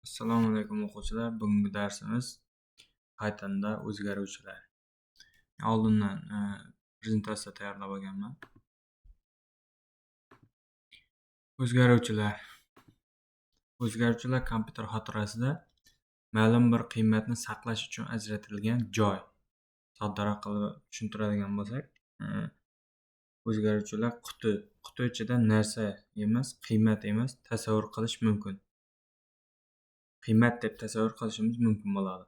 Assalomu alaykum o'quvchilar. Bugungi darsimiz Pythonda o'zgaruvchilar. Oldindan prezentatsiya tayyorlab olganman. O'zgaruvchilar kompyuter xotirasida ma'lum bir qiymatni saqlash uchun ajratilgan joy. Soddaroq qilib tushuntiradigan bo'lsak, o'zgaruvchilar quti ichida narsa emas, qiymat emas, tasavvur qilish mumkin. Qiymat deb tasavvur qilishimiz mumkin bo'ladi.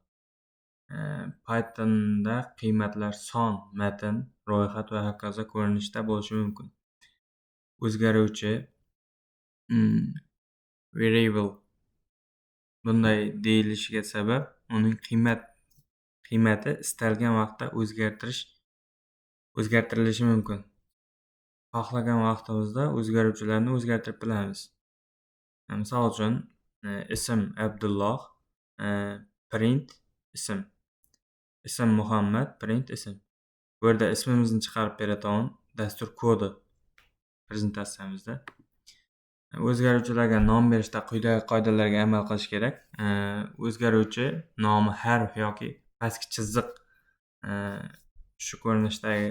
Pythonda qiymatlar son, matn, ro'yxat va hokazo ko'rinishda bo'lishi mumkin. O'zgaruvchi variable bunday deyilishiga sabab uning qiymati istalgan vaqtda o'zgartirilishi mumkin. Xohlagan vaqtimizda o'zgaruvchilarni o'zgartirib bilamiz. Misol uchun ism Abdulloh, print ism. Ism Muhammad, print ism. Bu yerda ismimizni chiqarib beradigan dastur kodi prezentatsiyamizda. O'zgaruvchilarga nom berishda quyidagi qoidalarga amal qilish kerak. O'zgaruvchi nomi harf yoki pastki chiziq shu ko'rinishdagi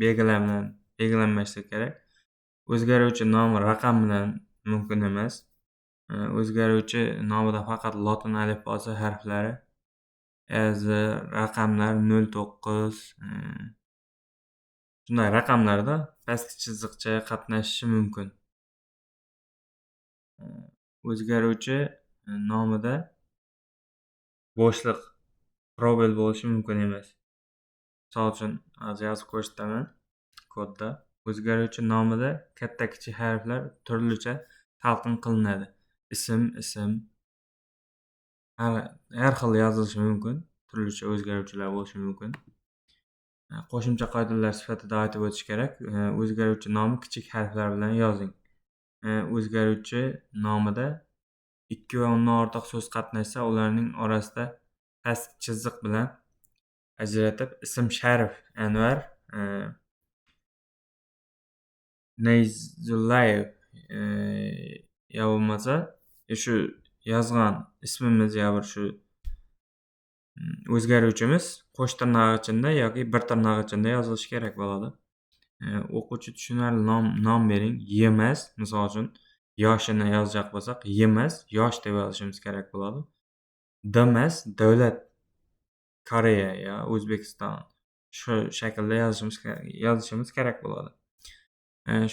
belgilar bilan belgilanmasligi kerak. O'zgaruvchi nomi raqam bilan mumkin emas. O'zgaruvchi nomida faqat lotin alifbosi harflari raqamlar 09 shunday raqamlarda pastki chiziqcha qatnashishi mumkin. O'zgaruvchi nomida bo'shliq probel bo'lishi mumkin emas. Misol uchun yozib ko'rsataman kodda. O'zgaruvchi nomida katta kichik harflar turlicha talqin qilinadi. Ism har xil yozilishi mumkin. Turlicha o'zgaruvchilar bo'lishi mumkin. Qo'shimcha qoidalar sifatida aytib o'tish kerak. O'zgaruvchi nomi kichik harflar bilan yozing. O'zgaruvchi nomida 2 va undan ortiq so'z qatnashsa, ularning orasida pastki chiziq bilan ajratib ism Sharif, Anvar, Nayzullayev yo bo'lmasa shu yozgan ismimiz yo bir shu o'zgaruvchimiz qo'sh tirnoq ichida yoki bir tirnoq ichida yozilishi kerak bo'ladi. O'quvchi tushunarli nom bering. Yemas, misol uchun yoshini yozacak bo'lsak, yemas, yosh deb yozishimiz kerak bo'ladi. Demas, davlat, Koreya yo O'zbekiston shu shaklda yozishimiz kerak bo'ladi.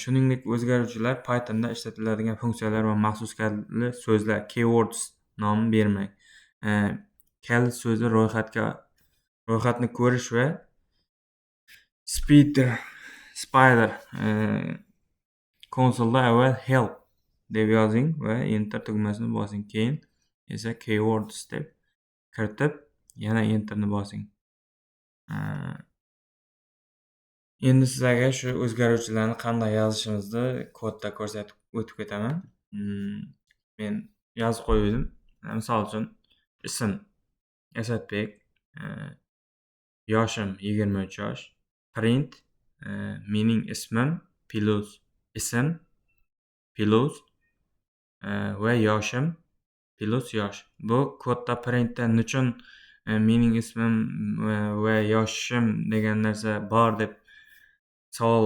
Shuningdek, o'zgaruvchilar Pythonda ishlatiladigan funksiyalar va maxsus kaliti so'zlar keywords nomi bermang. Kalit so'zi ro'yxatni ko'rish va Spider konsolda avval help deb yozing va enter tugmasini bosing. Keyin esa keywords deb kiritib, yana enterni bosing. Endi sizlarga shu o'zgaruvchilarni qanday yozishimizni kodda ko'rsatib o'tib ketaman. Men yozib qo'ydim. Misol uchun ism Asadbek, yoshim 23 yosh, print mening ismim plus ism plus va yoshim plus yosh. Bu kodda printda nechun mening ismim va yoshim degan narsa bor deb savol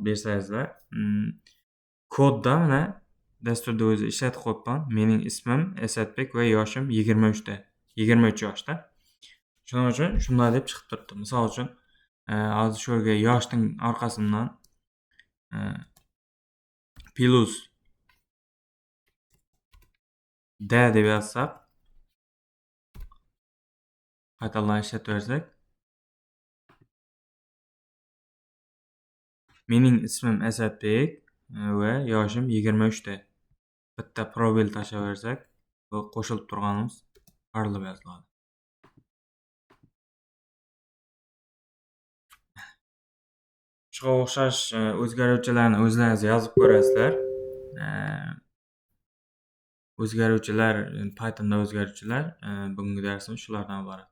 bersangizlar, kodda mana dasturda o'zi ishlatib qo'yibman. Mening ismim Asadbek va yoshim 23 yoshda. Shuning uchun shunday deb chiqib turibdi. Misol uchun hozir shu yerga yoshning orqasidan plus da deb yozsak, qaytadan ishlataversak, mening ismim Asadbek va yoshim 23 da. Bitta probel tashlaversak, bu qo'shilib turganimiz arilib yoziladi. Shunga o'xshash o'zgaruvchilarni o'zlaringiz yozib ko'rasizlar. Pythonda o'zgaruvchilar bugungi darsimiz shulardan iborat.